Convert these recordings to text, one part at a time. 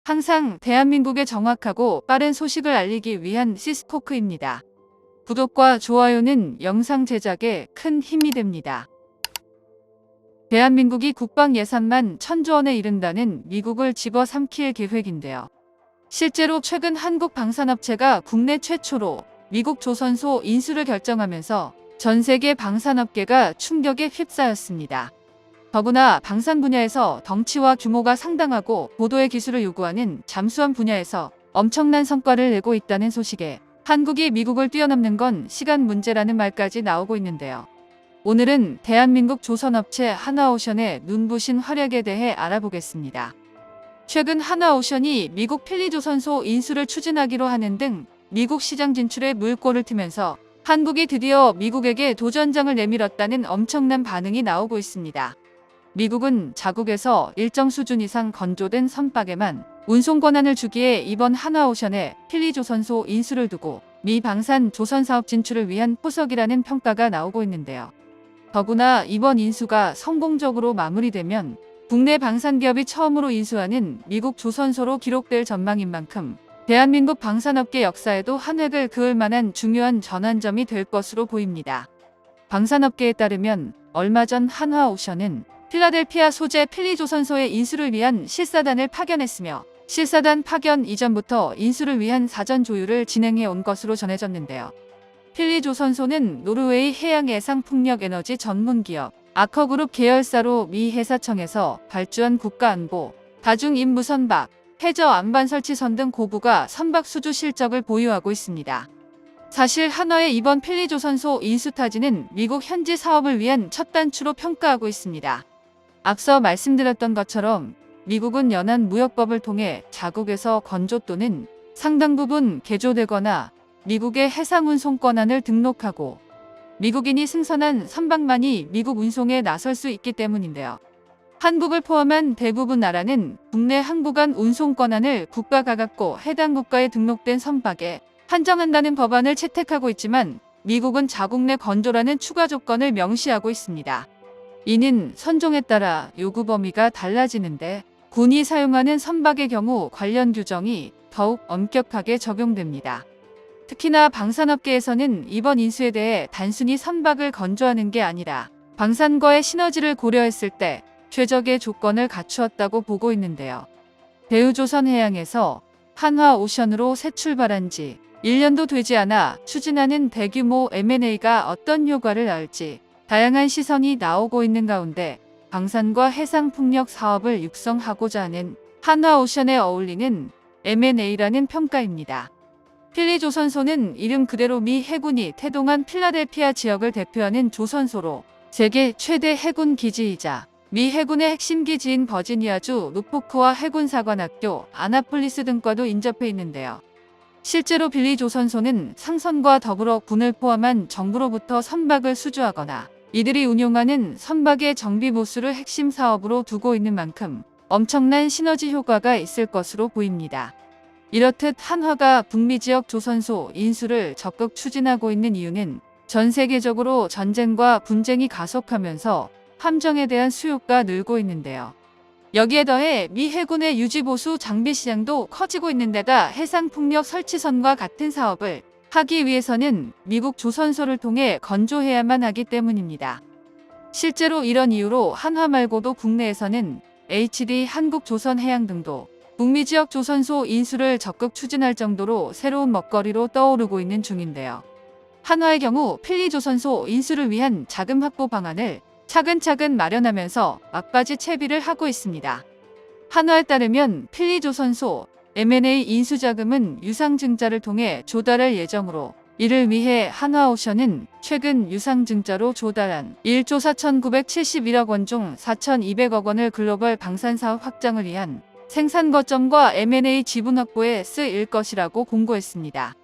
항상 대한민국에 정확하고 빠른 소식을 알리기 위한 시스코크입니다. 구독과 좋아요는 영상 제작에 큰 힘이 됩니다. 대한민국이 국방 예산만 1,000조 원에 이른다는 미국을 집어삼킬 계획인데요. 실제로 최근 한국 방산업체가 국내 최초로 미국 조선소 인수를 결정하면서 전 세계 방산업계가 충격에 휩싸였습니다. 더구나 방산 분야에서 덩치와 규모가 상당하고 고도의 기술을 요구하는 잠수함 분야에서 엄청난 성과를 내고 있다는 소식에 한국이 미국을 뛰어넘는 건 시간 문제라는 말까지 나오고 있는데요. 오늘은 대한민국 조선업체 한화오션의 눈부신 활약에 대해 알아보겠습니다. 최근 한화오션이 미국 필리조선소 인수를 추진하기로 하는 등 미국 시장 진출에 물꼬를 트면서 한국이 드디어 미국에게 도전장을 내밀었다는 엄청난 반응이 나오고 있습니다. 미국은 자국에서 일정 수준 이상 건조된 선박에만 운송 권한을 주기에 이번 한화오션의 필리조선소 인수를 두고 미 방산 조선사업 진출을 위한 포석이라는 평가가 나오고 있는데요. 더구나 이번 인수가 성공적으로 마무리되면 국내 방산기업이 처음으로 인수하는 미국 조선소로 기록될 전망인 만큼 대한민국 방산업계 역사에도 한 획을 그을 만한 중요한 전환점이 될 것으로 보입니다. 방산업계에 따르면 얼마 전 한화오션은 필라델피아 소재 필리조선소의 인수를 위한 실사단을 파견했으며 실사단 파견 이전부터 인수를 위한 사전 조율을 진행해 온 것으로 전해졌는데요. 필리조선소는 노르웨이 해양해상풍력에너지 전문기업 아커그룹 계열사로 미 해사청에서 발주한 국가안보, 다중임무선박, 해저 안반 설치선 등 고부가 선박 수주 실적을 보유하고 있습니다. 사실 한화의 이번 필리조선소 인수 타진은 미국 현지 사업을 위한 첫 단추로 평가하고 있습니다. 앞서 말씀드렸던 것처럼 미국은 연안 무역법을 통해 자국에서 건조 또는 상당 부분 개조되거나 미국의 해상 운송 권한을 등록하고 미국인이 승선한 선박만이 미국 운송에 나설 수 있기 때문인데요. 한국을 포함한 대부분 나라는 국내 항구간 운송 권한을 국가가 갖고 해당 국가에 등록된 선박에 한정한다는 법안을 채택하고 있지만 미국은 자국 내 건조라는 추가 조건을 명시하고 있습니다. 이는 선종에 따라 요구 범위가 달라지는데 군이 사용하는 선박의 경우 관련 규정이 더욱 엄격하게 적용됩니다. 특히나 방산업계에서는 이번 인수에 대해 단순히 선박을 건조하는 게 아니라 방산과의 시너지를 고려했을 때 최적의 조건을 갖추었다고 보고 있는데요. 대우조선해양에서 한화오션으로 새 출발한 지 1년도 되지 않아 추진하는 대규모 M&A가 어떤 효과를 낳을지 다양한 시선이 나오고 있는 가운데 방산과 해상풍력 사업을 육성하고자 하는 한화오션에 어울리는 M&A라는 평가입니다. 필리조선소는 이름 그대로 미 해군이 태동한 필라델피아 지역을 대표하는 조선소로 세계 최대 해군 기지이자 미 해군의 핵심 기지인 버지니아주 노포크와 해군사관학교, 아나폴리스 등과도 인접해 있는데요. 실제로 필리조선소는 상선과 더불어 군을 포함한 정부로부터 선박을 수주하거나 이들이 운용하는 선박의 정비 보수를 핵심 사업으로 두고 있는 만큼 엄청난 시너지 효과가 있을 것으로 보입니다. 이렇듯 한화가 북미 지역 조선소 인수를 적극 추진하고 있는 이유는 전 세계적으로 전쟁과 분쟁이 가속하면서 함정에 대한 수요가 늘고 있는데요. 여기에 더해 미 해군의 유지보수 장비 시장도 커지고 있는 데다 해상풍력 설치선과 같은 사업을 하기 위해서는 미국 조선소를 통해 건조해야만 하기 때문입니다. 실제로 이런 이유로 한화 말고도 국내에서는 HD 한국조선해양 등도 북미 지역 조선소 인수를 적극 추진할 정도로 새로운 먹거리로 떠오르고 있는 중인데요. 한화의 경우 필리조선소 인수를 위한 자금 확보 방안을 차근차근 마련하면서 막바지 채비를 하고 있습니다. 한화에 따르면 필리조선소 M&A 인수 자금은 유상증자를 통해 조달할 예정으로 이를 위해 한화오션은 최근 유상증자로 조달한 1조 4,971억 원 중 4,200억 원을 글로벌 방산사업 확장을 위한 생산 거점과 M&A 지분 확보에 쓰일 것이라고 공고했습니다.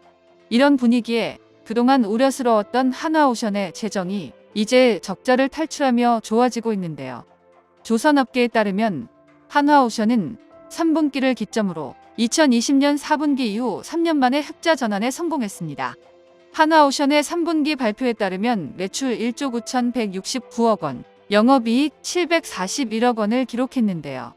이런 분위기에 그동안 우려스러웠던 한화오션의 재정이 이제 적자를 탈출하며 좋아지고 있는데요. 조선업계에 따르면 한화오션은 3분기를 기점으로 2020년 4분기 이후 3년 만에 흑자 전환에 성공했습니다. 한화오션의 3분기 발표에 따르면 매출 1조 9,169억 원, 영업이익 741억 원을 기록했는데요.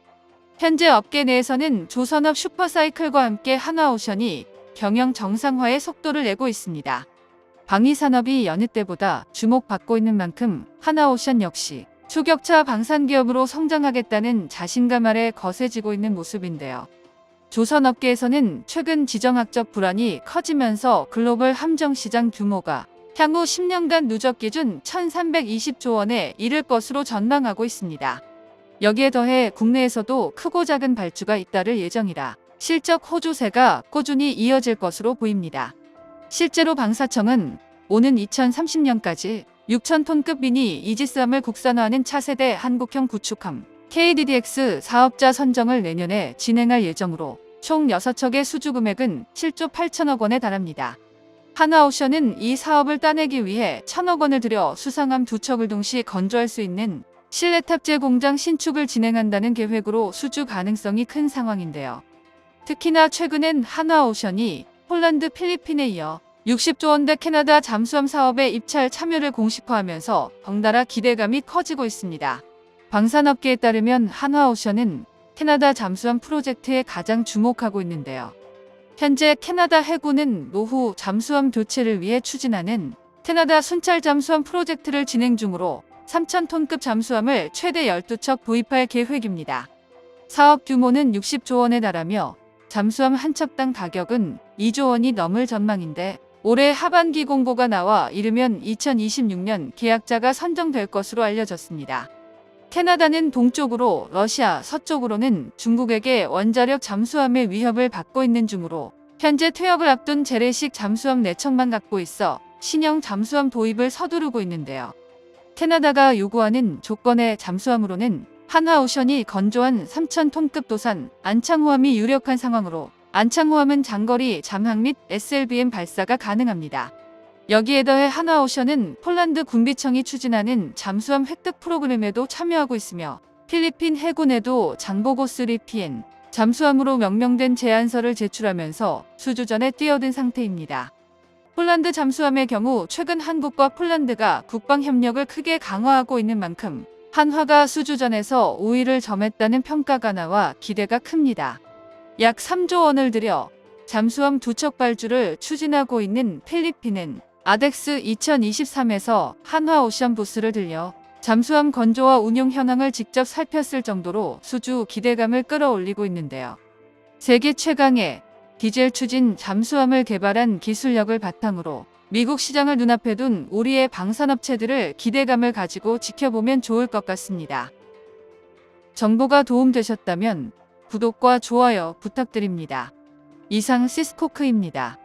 현재 업계 내에서는 조선업 슈퍼사이클과 함께 한화오션이 경영 정상화의 속도를 내고 있습니다. 방위산업이 여느 때보다 주목받고 있는 만큼 한화오션 역시 초격차 방산기업으로 성장하겠다는 자신감 아래 거세지고 있는 모습인데요. 조선업계에서는 최근 지정학적 불안이 커지면서 글로벌 함정시장 규모가 향후 10년간 누적 기준 1,320조 원에 이를 것으로 전망하고 있습니다. 여기에 더해 국내에서도 크고 작은 발주가 잇따를 예정이라 실적 호조세가 꾸준히 이어질 것으로 보입니다. 실제로 방사청은 오는 2030년까지 6,000톤급 미니 이지스함을 국산화하는 차세대 한국형 구축함 KDDX 사업자 선정을 내년에 진행할 예정으로 총 6척의 수주 금액은 7조 8천억 원에 달합니다. 한화오션은 이 사업을 따내기 위해 1,000억 원을 들여 수상함 2척을 동시 건조할 수 있는 실내 탑재 공장 신축을 진행한다는 계획으로 수주 가능성이 큰 상황인데요. 특히나 최근엔 한화오션이 폴란드, 필리핀에 이어 60조 원대 캐나다 잠수함 사업에 입찰 참여를 공식화하면서 덩달아 기대감이 커지고 있습니다. 방산업계에 따르면 한화오션은 캐나다 잠수함 프로젝트에 가장 주목하고 있는데요. 현재 캐나다 해군은 노후 잠수함 교체를 위해 추진하는 캐나다 순찰 잠수함 프로젝트를 진행 중으로 3,000톤급 잠수함을 최대 12척 도입할 계획입니다. 사업 규모는 60조 원에 달하며 잠수함 한 척당 가격은 2조 원이 넘을 전망인데 올해 하반기 공고가 나와 이르면 2026년 계약자가 선정될 것으로 알려졌습니다. 캐나다는 동쪽으로 러시아, 서쪽으로는 중국에게 원자력 잠수함의 위협을 받고 있는 중으로 현재 퇴역을 앞둔 재래식 잠수함 4척만 갖고 있어 신형 잠수함 도입을 서두르고 있는데요. 캐나다가 요구하는 조건의 잠수함으로는 한화오션이 건조한 3,000톤급 도산 안창호함이 유력한 상황으로 안창호함은 장거리 잠항 및 SLBM 발사가 가능합니다. 여기에 더해 한화오션은 폴란드 군비청이 추진하는 잠수함 획득 프로그램에도 참여하고 있으며 필리핀 해군에도 장보고 3PN 잠수함으로 명명된 제안서를 제출하면서 수주전에 뛰어든 상태입니다. 폴란드 잠수함의 경우 최근 한국과 폴란드가 국방협력을 크게 강화하고 있는 만큼 한화가 수주전에서 우위를 점했다는 평가가 나와 기대가 큽니다. 약 3조 원을 들여 잠수함 2척 발주를 추진하고 있는 필리핀은 아덱스 2023에서 한화오션 부스를 들려 잠수함 건조와 운용 현황을 직접 살폈을 정도로 수주 기대감을 끌어올리고 있는데요. 세계 최강의 디젤 추진 잠수함을 개발한 기술력을 바탕으로 미국 시장을 눈앞에 둔 우리의 방산업체들을 기대감을 가지고 지켜보면 좋을 것 같습니다. 정보가 도움되셨다면 구독과 좋아요 부탁드립니다. 이상 시스코크입니다.